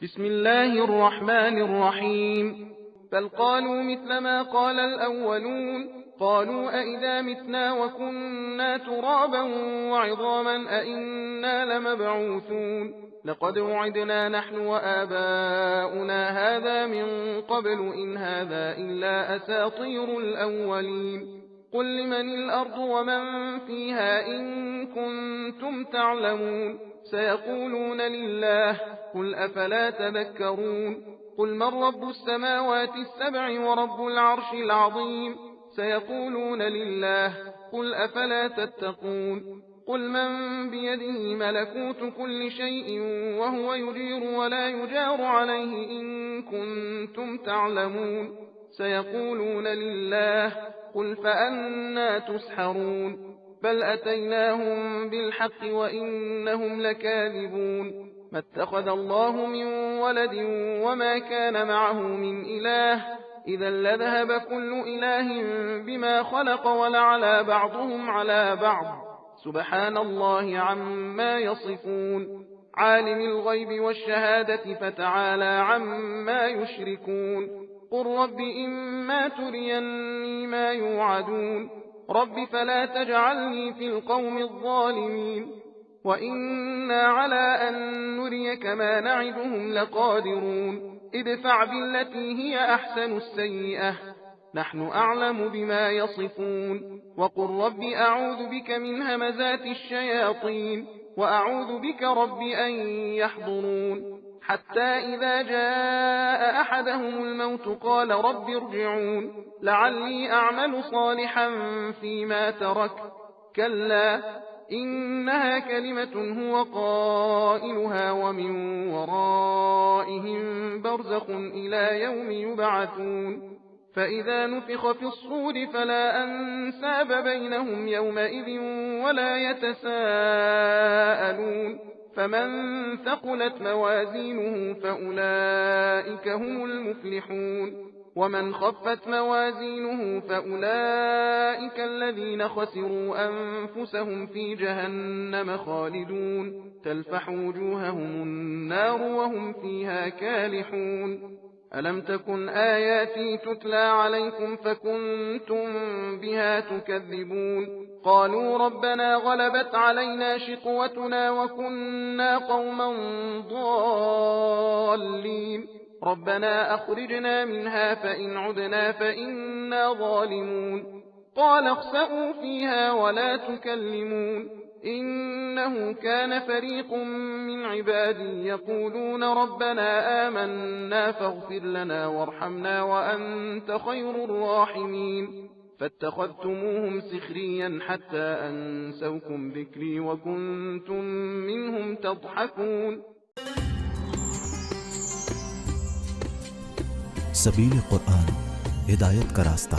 بسم الله الرحمن الرحيم. بل قالوا مثل ما قال الأولون. قالوا أئذا متنا وكنا ترابا وعظاما أئنا لمبعوثون. لقد وعدنا نحن وآباؤنا هذا من قبل إن هذا إلا أساطير الأولين. قل لمن الأرض ومن فيها إن كنتم تعلمون. سيقولون لله. قل أفلا تذكرون. قل من رب السماوات السبع ورب العرش العظيم. سيقولون لله. قل أفلا تتقون. قل من بيده ملكوت كل شيء وهو يجير ولا يجار عليه إن كنتم تعلمون. سيقولون لله. قل فأنى تسحرون. بل أتيناهم بالحق وإنهم لكاذبون. ما اتخذ الله من ولد وما كان معه من إله إذا لذهب كل إله بما خلق ولعلى بعضهم على بعض سبحان الله عما يصفون. عالم الغيب والشهادة فتعالى عما يشركون. قل رب إما تريني ما يوعدون. رب فلا تجعلني في القوم الظالمين. وإنا على أن نريك ما نعدهم لقادرون. ادفع بالتي هي أحسن السيئة نحن أعلم بما يصفون. وقل رب أعوذ بك من همزات الشياطين وأعوذ بك رب أن يحضرون. حتى إذا جاء أحدهم الموت قال رب ارجعون لعلي أعمل صالحا فيما ترك. كلا إنها كلمة هو قائلها ومن ورائهم برزخ إلى يوم يبعثون. فإذا نفخ في الصور فلا أنساب بينهم يومئذ ولا يتساءلون. فمن ثقلت موازينه فأولئك هم المفلحون. ومن خفت موازينه فأولئك الذين خسروا أنفسهم في جهنم خالدون. تلفح وجوههم النار وهم فيها كالحون. ألم تكن آياتي تتلى عليكم فكنتم بها تكذبون. قالوا ربنا غلبت علينا شقوتنا وكنا قوما ضالين. ربنا أخرجنا منها فإن عدنا فإنا ظالمون. قال اخسئوا فيها ولا تكلمون. إنه كان فريق من عبادي يقولون ربنا آمنا فاغفر لنا وارحمنا وأنت خير الراحمين. فاتخذتموهم سخريا حتى أنسوكم ذكري وكنتم منهم تضحكون. सबील कुरान हिदायत का रास्ता।